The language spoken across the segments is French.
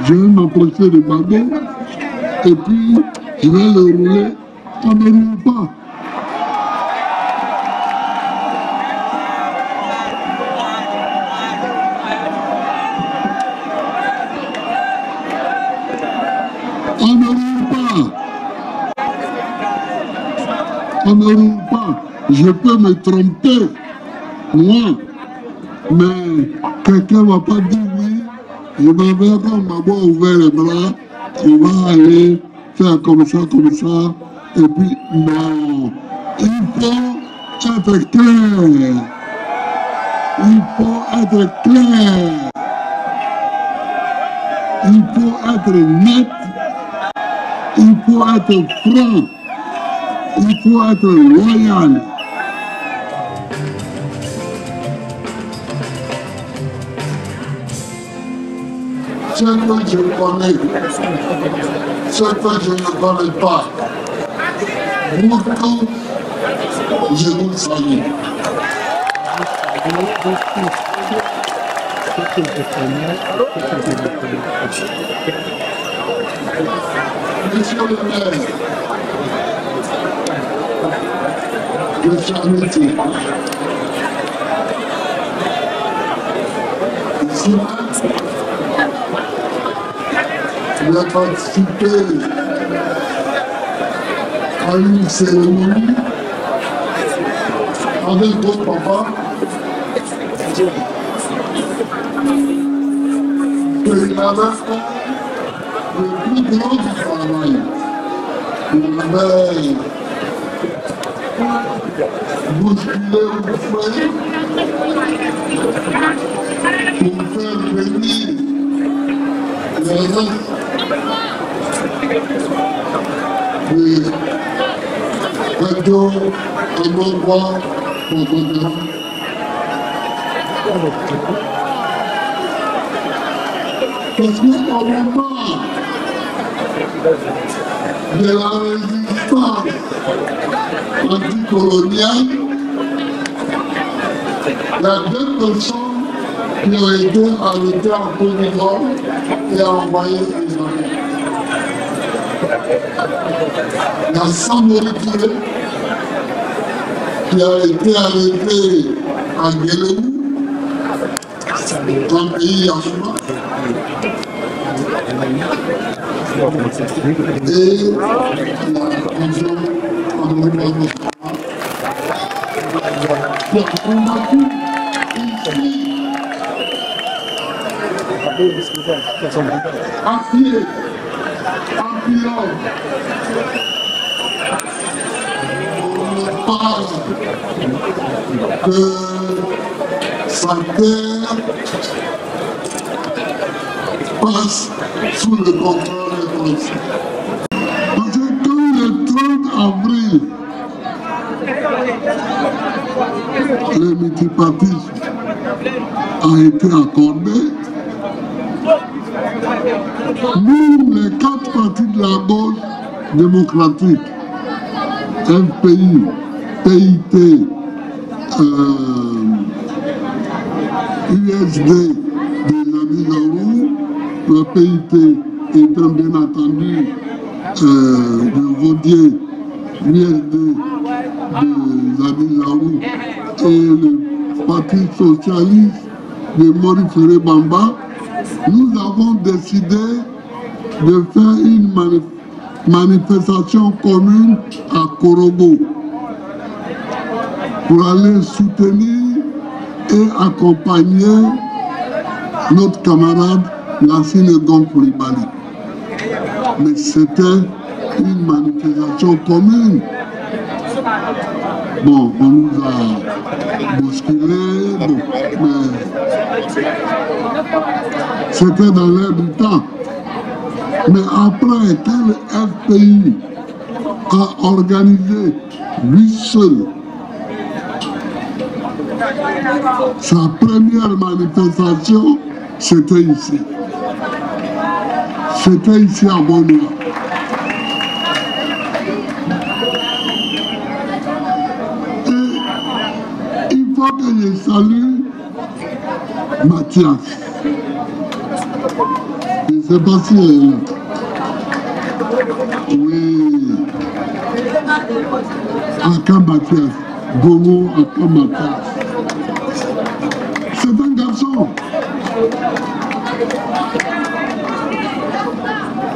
je vais m'approcher de Gbagbo et puis je vais le rouler. On ne roule pas. On ne roule pas. On ne roule pas. Je peux me tromper, moi, mais quelqu'un ne va pas dire oui. Je vais vers quand Gbagbo a ouvert les bras, il va aller faire comme ça, et puis non. Il faut être clair. Il faut être clair. Il faut être net. Il faut être franc. Il faut être loyal. Ce que je connais, ce que je ne connais pas, pour tout, je vous salue. Monsieur le maire de Charité, ici, il a participé à une cérémonie avec votre papa. Il avait fait le plus grand du travail. Il avait bousculé au foyer pour faire venir les restes de Radio Amangwa Bogota. Parce qu'au moment de la résistance anticoloniale, il y a deux personnes qui ont été arrêtées en Côte d'Ivoire et envoyées en Amérique. Il y a Samori Touré qui a été arrêté en Guélémou, dans le pays Yasouma. Et on parle de sa terre passe sous le contrôle des Français. Parce que quand le 30 avril, le multipartisme a été accordé, nous, les quatre partis de la gauche démocratique, FPI, PIT, USD des Amis Larou, le PIT étant bien entendu de Vaudier, l'USD des Amis Larou et le Parti socialiste de Maurice Ferré Bamba, nous avons décidé de faire une manifestation commune à Korobo pour aller soutenir et accompagner notre camarade Lassine Gong Coulibaly. Mais c'était une manifestation commune. Bon, on nous a bousculé, bon, mais c'était dans l'air du temps. Mais après, quand le FPI a organisé lui seul sa première manifestation, c'était ici. C'était ici à Bonoa. Et il faut que je salue Mathias. Je sais pas si elle est là. Oui. Akamatias. Gomo Akamatias. C'est un garçon.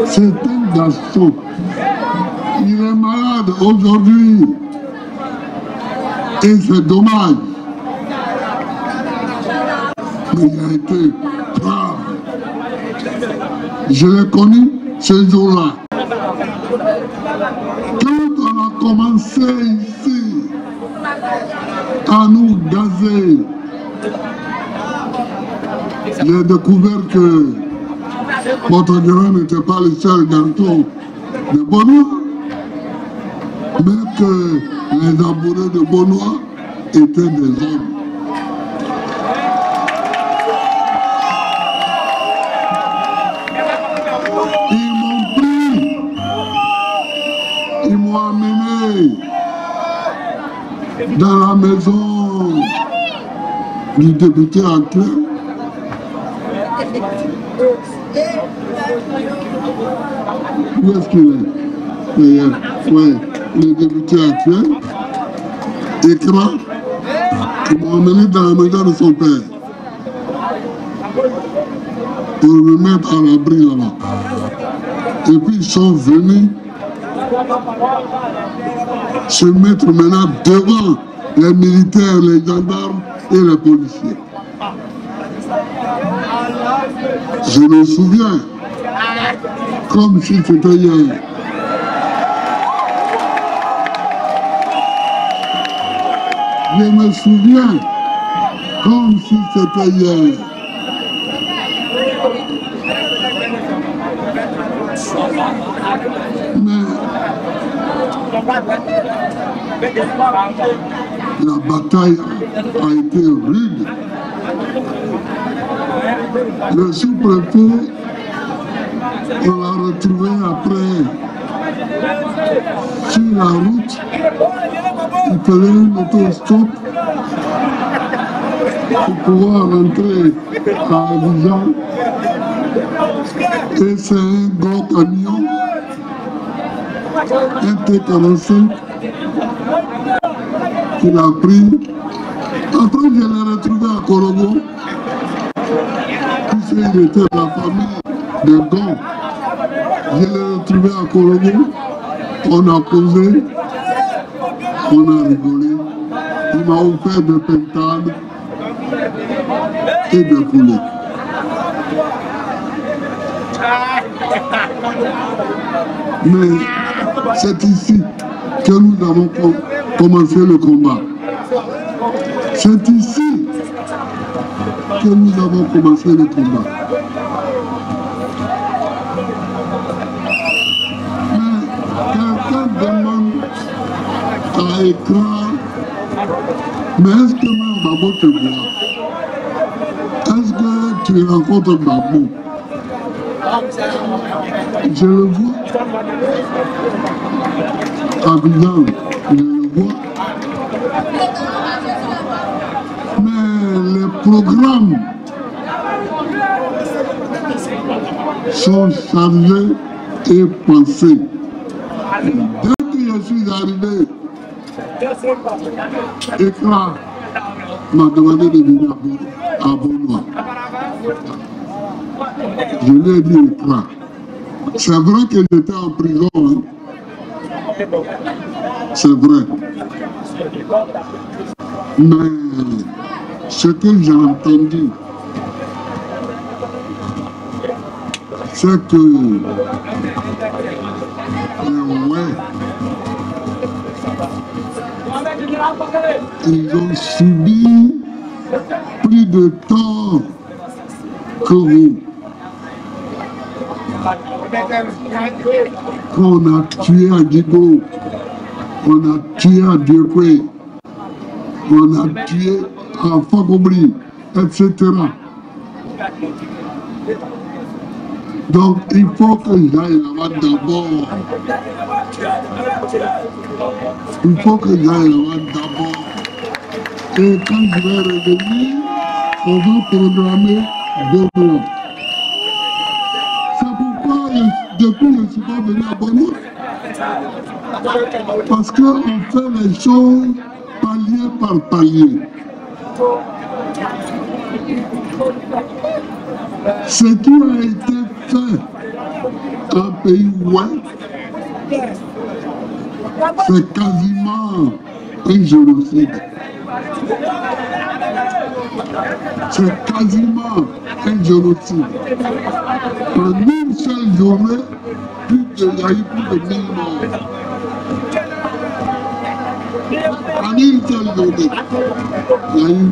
C'est un garçon. Il est malade aujourd'hui. Et c'est dommage. Mais il a été brave. Je l'ai connu ce jour-là. Quand on a commencé ici à nous gazer, j'ai découvert que Montagnera n'était pas le seul garçon de Benoît, mais que les abonnés de Benoît étaient des hommes. Ils m'ont pris, ils m'ont amené dans la maison du député actuel. Où est-ce qu'il est? Oui, le député actuel. Écran. Ils m'ont emmené dans la maison de son père. Pour me mettre à l'abri là-bas. Et puis ils sont venus se mettre maintenant devant les militaires, les gendarmes et les policiers. Je me souviens, comme si c'était hier. Je me souviens, comme si c'était hier. Mais la bataille a été rude. Le sous-préfet, on l'a retrouvé après sur la route. Il faisait un autostop pour pouvoir rentrer à Abidjan. Et c'est un gros camion, un T45, qu'il a pris. Après, je l'ai retrouvé à Korogo. Puisqu'il était de la famille de Gon. Je l'ai retrouvé à Korogo. On a causé, on a rigolé. Il m'a offert de pintades et de poulet. Mais c'est ici que nous avons commencé le combat. C'est ici que nous avons commencé le combat. Mais quelqu'un demande à écran, mais est-ce que même Babo te voit? Est-ce que tu rencontres Babo? Je le vois. Abidjan, je le vois. Mais les programmes sont chargés et pensés. Dès que je suis arrivé, Écran m'a demandé de venir à Benoît. Je lui ai dit Écran. C'est vrai que j'étais en prison. Hein. C'est vrai. Mais ce que j'ai entendu, c'est que ils ont subi plus de temps que vous. Qu'on a tué à Djibo, on a tué à Dieukwé, on a tué à Fagobri, etc. Donc il faut que j'aille là-bas d'abord. Il faut que j'aille là-bas d'abord. Et quand je vais revenir, on va programmer 2 mois. C'est depuis, je ne suis pas venu à Bono. Parce qu'on fait les choses palier par palier. Ce qui a été fait dans un pays ouest, c'est quasiment un génocide. C'est quasiment un génocide. En une seule journée, il y a eu plus de 1000 morts. En une seule journée, il y a eu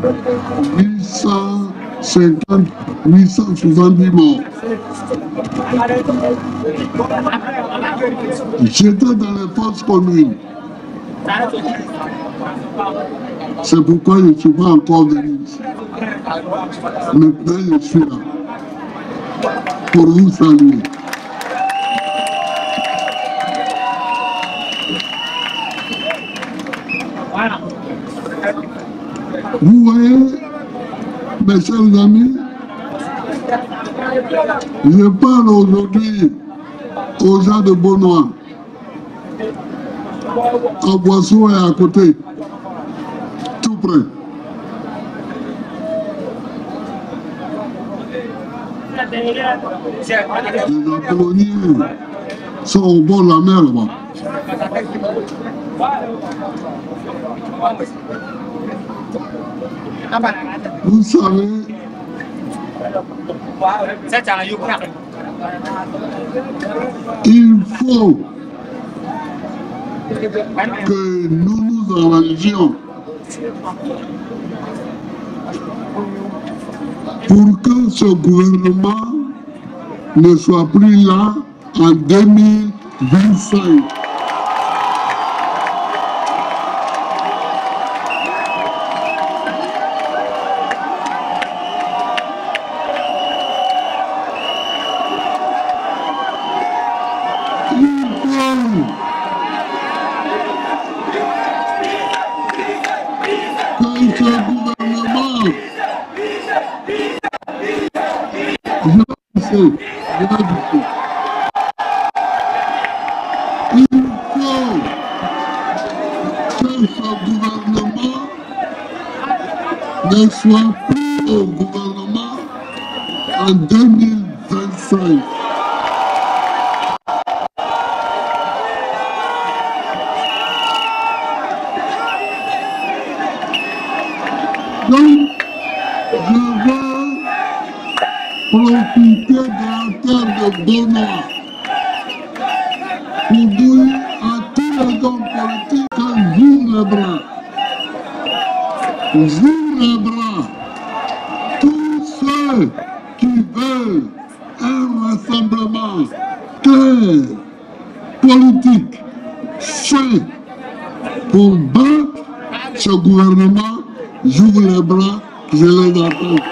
870 morts. J'étais dans les forces communes. C'est pourquoi je ne suis pas encore venu ici. Maintenant, je suis là pour vous saluer. Vous voyez, mes chers amis, je parle aujourd'hui aux gens de Beaunois, à Boisseau et à côté, tout près. Les Apolloniens sont au bord de la mer là-bas. Vous savez, il faut que nous nous arrangions pour que ce gouvernement ne soit plus là en 2025. Ne soit plus au gouvernement en 2025. Donc, je veux profiter de la terre de Beaunois pour dire à tous les hommes politiques qu'ils ouvrent les bras. J'ouvre les bras. Tous ceux qui veulent un rassemblement clair, politique, fait pour battre ce gouvernement, j'ouvre les bras, je les attends.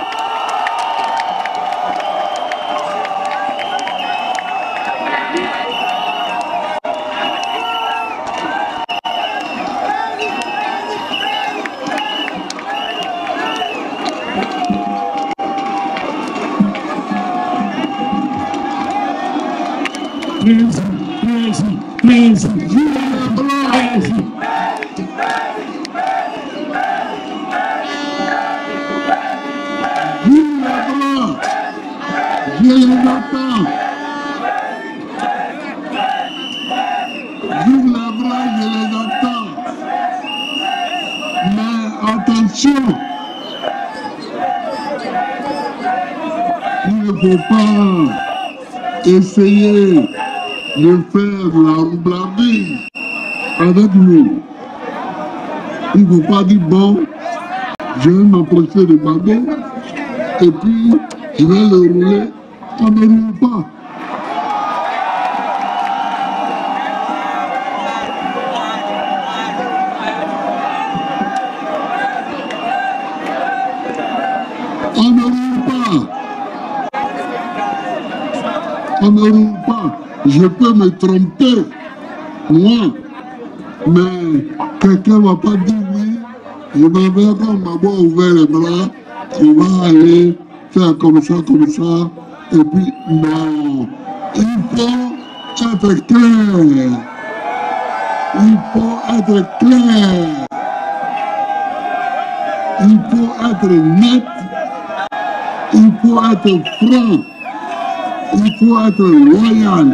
Il ne faut pas essayer de faire la roublardise avec nous. Il ne faut pas dire bon, je vais m'approcher de Gbagbo et puis je vais le rouler. On ne roule pas. On ne roule pas. On ne roule pas. Je peux me tromper, moi, mais quelqu'un ne va pas dire oui. Je vais faire comme Gbagbo a ouvert les bras, on va aller faire comme ça, et puis non. Il faut être clair. Il faut être clair. Il faut être net. Il faut être franc. Il faut être loyal.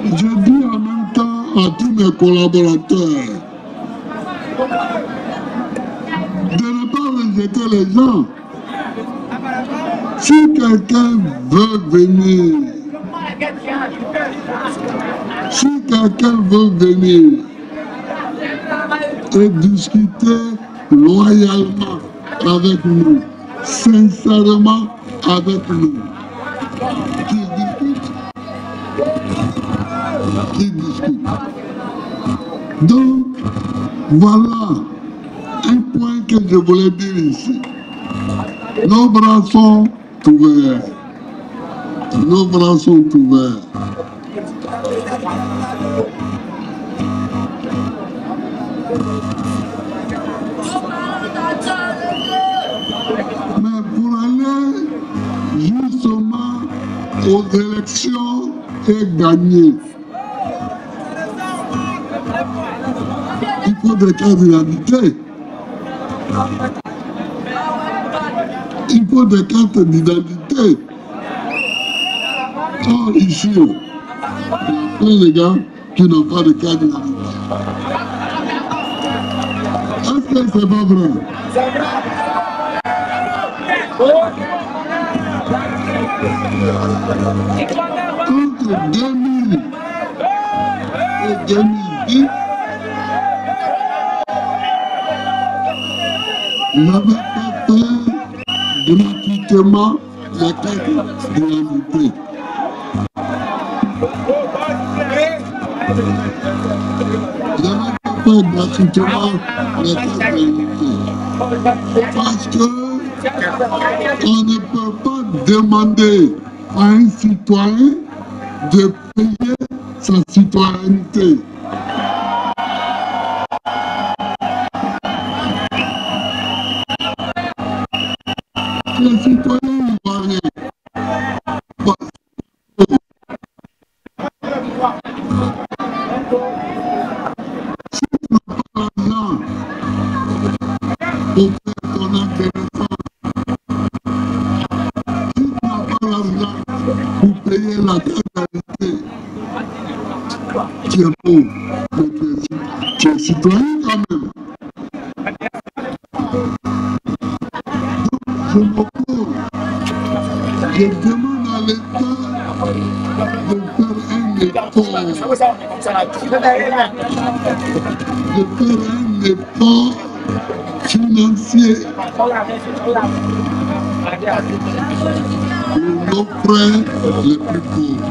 Je dis en même temps à tous mes collaborateurs de ne pas rejeter les gens. Si quelqu'un veut venir, et discuter loyalement avec nous, sincèrement avec nous, qui discute. Donc, voilà un point que je voulais dire ici. Nos bras sont ouverts. Nos bras sont ouverts. Mais pour aller justement aux élections et gagner, il faut des cartes d'identité. Il faut des cartes d'identité. Or, ici, il y a les gars qui n'ont pas de carte d'identité. Est-ce que c'est pas vrai? Entre 2000 et 2010, n'avait pas fait gratuitement la carte d'identité. N'avait pas fait gratuitement la carte d'identité. Parce que on ne peut pas demander à un citoyen de payer sa citoyenneté. Les citoyens ivoiriens, si tu n'as pas l'argent pour faire ton acte de naissance, si tu n'as pas l'argent pour payer la carte d'identité, tu es pauvre, mais tu es citoyen quand même. Je m'oppose. Je demande à l'État de faire un effort financier pour nos frères les plus pauvres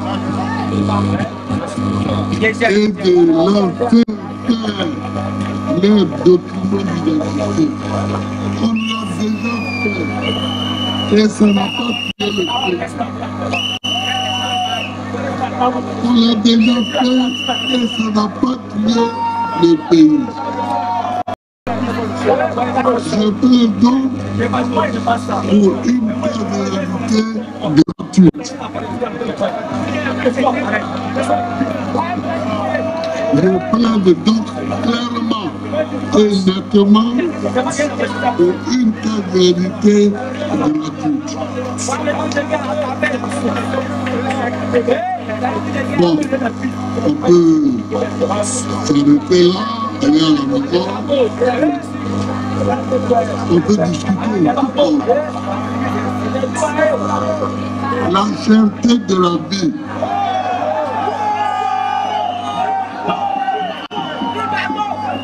et de leur faire leurs documents d'identité. On l'a déjà fait et ça n'a pas tué le pays. On l'a déjà fait et ça n'a pas tué le pays. Je plaide donc pour une carte d'identité gratuite. Je plaide donc clairement et nettement pour une carte d'identité gratuite. Bon, on peut s'arrêter là, aller à la maison. On peut discuter. La cherté de la vie.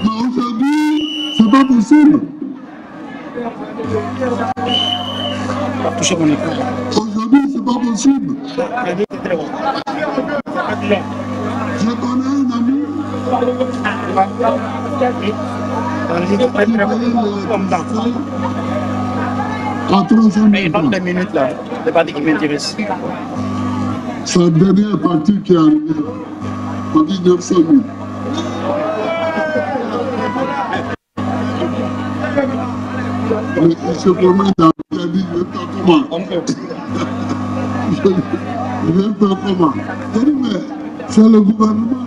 Mais aujourd'hui, c'est pas possible. Aujourd'hui, c'est pas possible. Je connais un ami. À 300 000 francs. Des minutes là, c'est pas qui m'intéresse. Sa dernière partie qui est arrivée, on dit 900 000. Mais il se promène dans la vie, il dit, comment? Je vais faire comment? J'ai dit, mais c'est le gouvernement.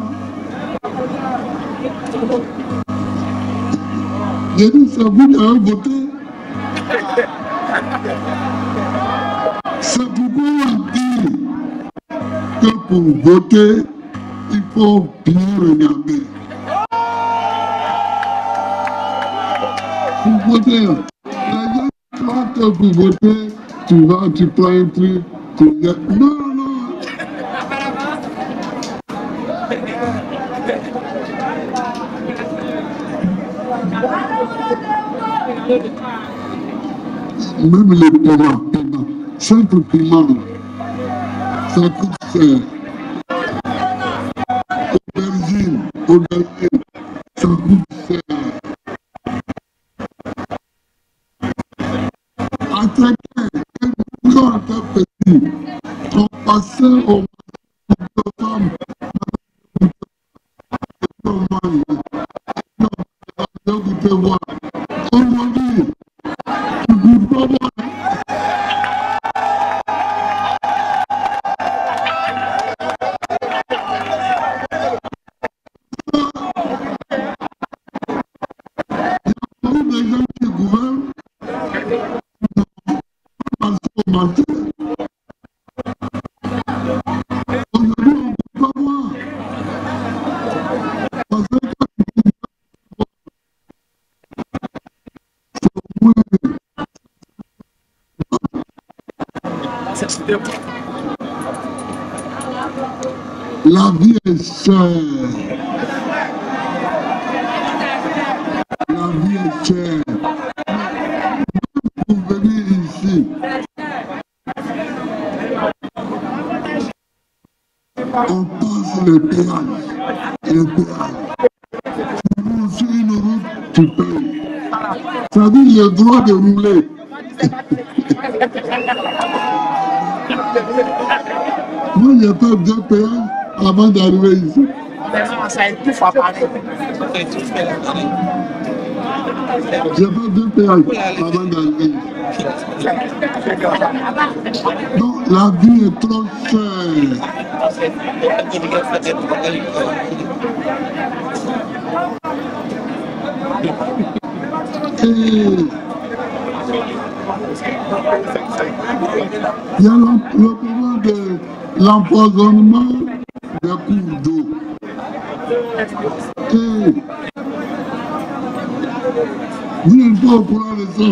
J'ai dit, c'est vous qui avez voté. C'est pourquoi on dit que pour voter, il faut bien regarder. Pour voter, les gens croient que pour voter, tu vas, tu prends un truc, tu dis, non, non. Même les paiements, simple paiement, ça coûte cher. Aubergine, ça coûte cher. Quand on était petit, on passait au marché de femmes, on goûtait voir. Aujourd'hui, tu goûtes pas voir. La vie est chère. La vie est chère. Même pour venir ici, on passe les péages. Les péages. Tu roules sur une route, tu payes. Ça veut dire le droit de rouler. Moi, j'ai fait 2 péages avant d'arriver ici. Ça étouffe à parler. J'ai fait 2 péages avant d'arriver ici. Donc, la vie est trop chère. Il y a le problème de l'empoisonnement des cours d'eau. Vous n'êtes pas au courant de ça.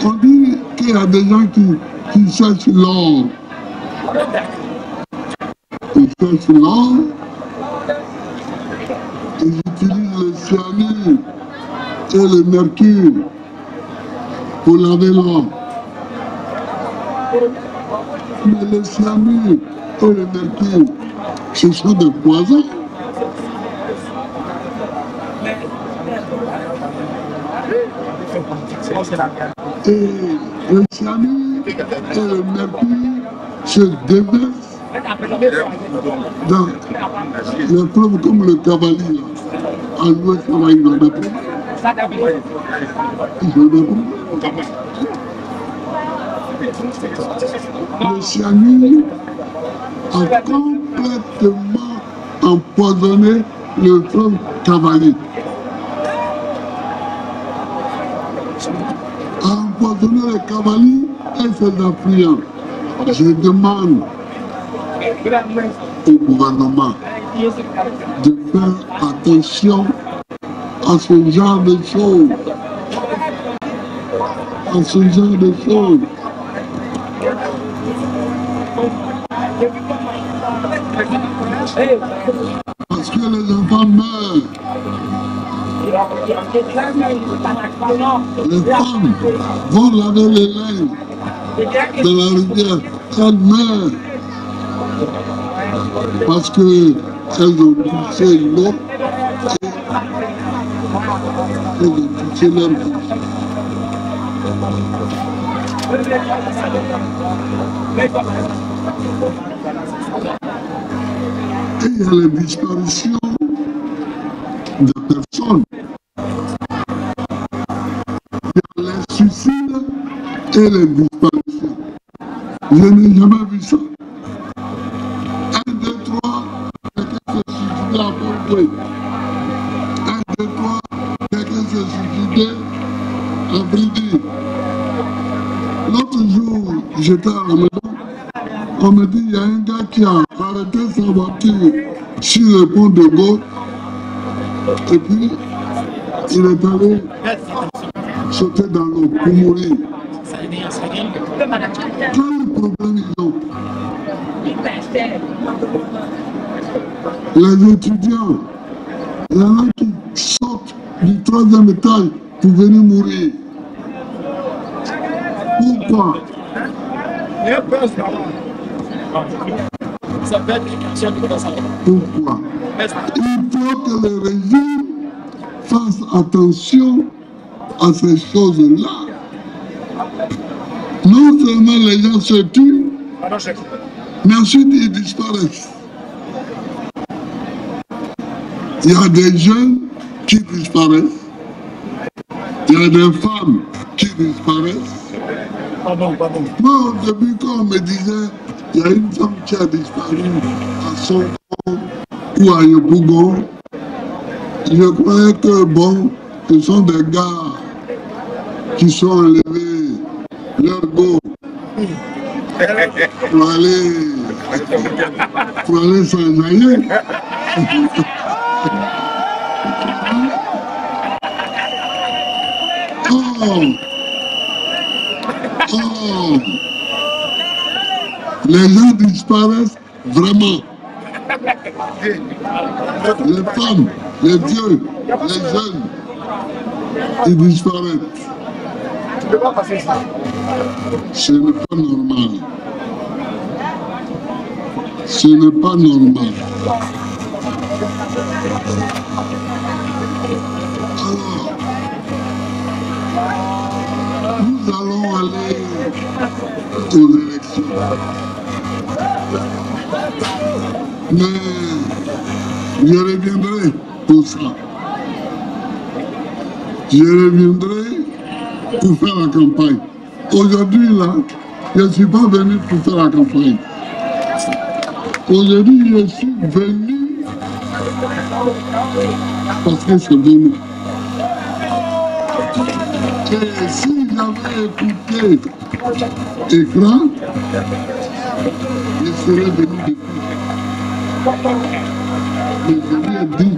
On dit qu'il y a des gens qui cherchent l'or. Ils cherchent l'or. Ils utilisent le cyanure et le mercure pour laver l'or. Mais le cyanure et le mercure, ce sont des poisons. Et le cyanure et le mercure se déversent dans les preuves comme le cavalier. En Ouest, il y en a des preuves. Le cyanure a complètement empoisonné le fleuve cavalier. A empoisonné le cavalier et ses affluents. Je demande au gouvernement de faire attention à ce genre de choses. À ce genre de choses. Parce que les enfants meurent. Les femmes vont laver les linges de la rivière. Elles meurent. Parce qu'elles ont touché l'eau et elles ont touché leur vie. Et il y a les disparitions de personnes. Il y a les suicides et les disparitions. Je n'ai jamais vu ça. 1, 2, 3, quelqu'un se suicidait à Port-Louis. 1, 2, 3, quelqu'un se suicidait à Bridi. L'autre jour, j'étais à la maison, on me dit il y a un gars qui a arrêté sa voiture sur le pont de Gaulle et puis il est allé sauter dans l'eau pour mourir. Quel problème ils ont? Les étudiants, il y en a qui sortent du 3e étage pour venir mourir. Pourquoi? Pourquoi? Il faut que le régime fasse attention à ces choses-là. Non seulement les gens se tuent, mais ensuite ils disparaissent. Il y a des jeunes qui disparaissent, il y a des femmes qui disparaissent. Moi, au début, quand on me disait il y a une femme qui a disparu à Sonko ou à Yopougon, je croyais que bon, ce sont des gars qui sont enlevés leur go pour aller s'enjailler. Oh, les gens disparaissent vraiment. Les femmes, les vieux, les jeunes, ils disparaissent. Ce n'est pas normal. Ce n'est pas normal. Alors, nous allons aller aux élections. Mais je reviendrai pour ça. Je reviendrai pour faire la campagne. Aujourd'hui, là, je ne suis pas venu pour faire la campagne. Aujourd'hui, je suis venu parce que c'est venu. Et si j'avais écouté écran, je serais venu depuis. Mais je lui ai dit,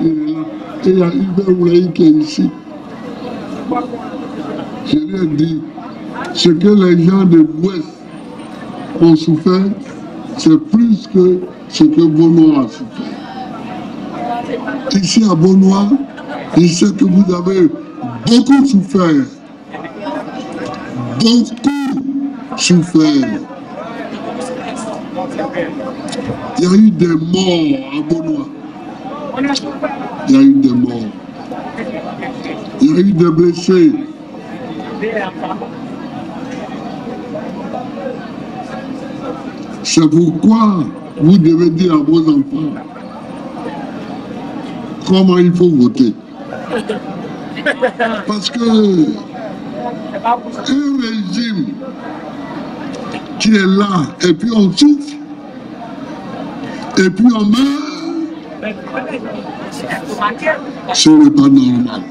il est là. Et il y a Hubert Oulaï qui est ici. Je lui ai dit, ce que les gens de l'Ouest ont souffert, c'est plus que ce que Beaunois a souffert. Ici à Beaunois, je sais que vous avez beaucoup souffert. Beaucoup souffert. Il y a eu des morts à Beaunois. Il y a eu des morts. Il y a eu des blessés. C'est pourquoi vous devez dire à vos enfants comment il faut voter. Parce que un régime qui est là et puis on souffre et puis on meurt, ce n'est pas normal.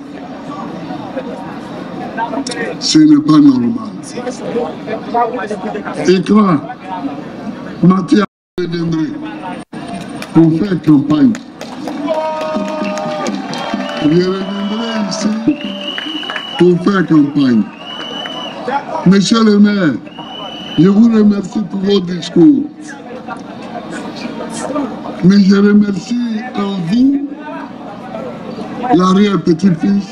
Ce n'est pas normal. Écran, Mathias reviendrait pour faire campagne. Je reviendrai ici pour faire campagne. Monsieur le maire, je vous remercie pour vos discours. Mais je remercie en vous l'arrière-petit-fils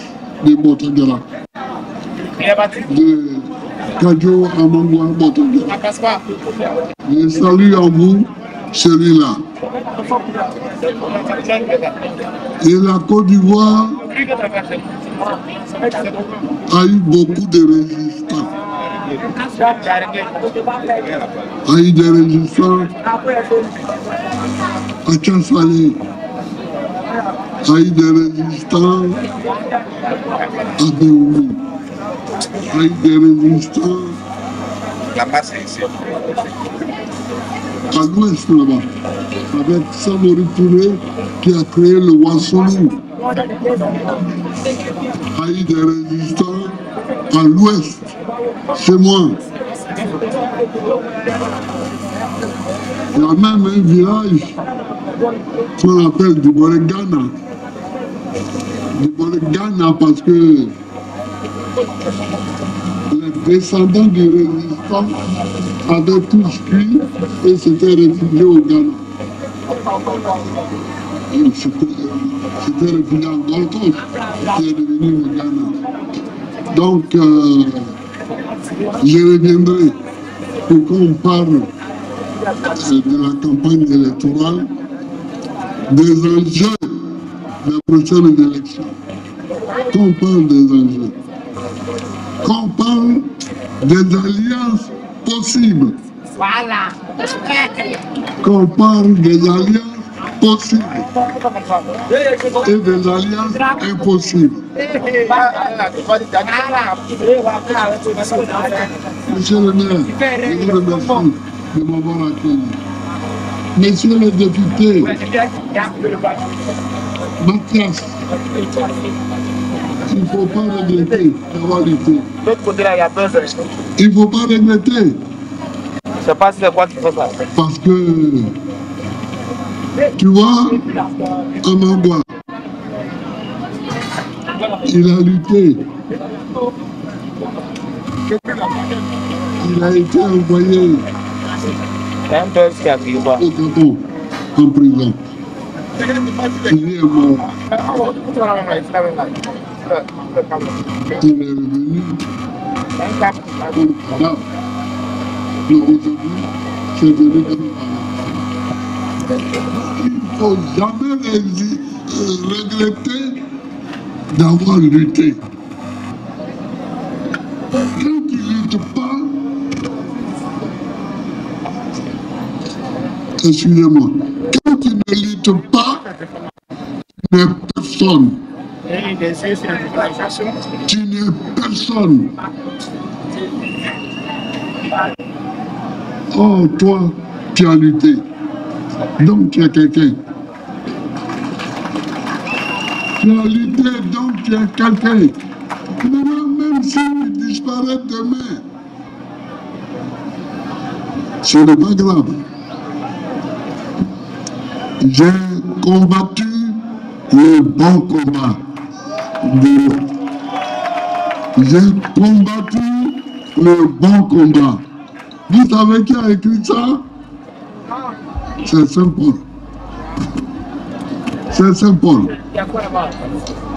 de Botagara, de Kadjo Amangwa Botagara. Je salue en vous celui-là. Et la Côte d'Ivoire a eu beaucoup de résistants. A eu des résistants à Tchansali, a eu des résistants à Béoumi. avec des résistants Là-bas, c'est ici. à l'ouest là-bas, avec Samori Touré qui a créé le Wassoulou. Il y a eu des résistants à l'ouest, chez moi. Il y a même un village qu'on appelle du Ghana. Du Ghana parce que les descendants du résistant avaient tous fui et s'étaient réfugiés au Ghana. C'était réfugié en Gold Coast qui est devenu le Ghana. Donc, je reviendrai pour qu'on parle de la campagne électorale, des enjeux des prochaines élections. Qu'on parle des enjeux. Qu'on parle des alliances possibles. Voilà. Qu'on parle des alliances possibles et des alliances impossibles. Monsieur le maire, je vous remercie de m'avoir accueilli. Messieurs les députés, Mathias, il ne faut pas regretter d'avoir lutté. L'autre côté là, il y a besoin. Il ne faut pas regretter. Je sais pas si c'est quoi qui fait ça. Parce que, tu vois, Amangwa, il a lutté. Il a été envoyé Il y a un peu qui a pris quoi. au Gabon, en prison. Il est mort. Il est revenu. Là, aujourd'hui, c'est venu comme il ne faut jamais regretter d'avoir lutté. Quand tu ne luttes pas, excusez-moi, quand tu ne luttes pas, tu n'es personne. Tu n'es personne. Oh, toi, tu as lutté. Donc tu es quelqu'un. Tu as lutté, donc tu es quelqu'un. Même s'il disparaît demain, ce n'est pas grave. J'ai combattu le bon combat. J'ai combattu le bon combat. Vous savez qui a écrit ça? C'est Saint-Paul. C'est Saint-Paul.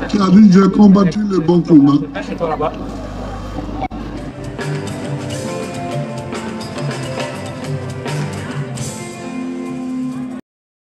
Qui a dit j'ai combattu le bon combat.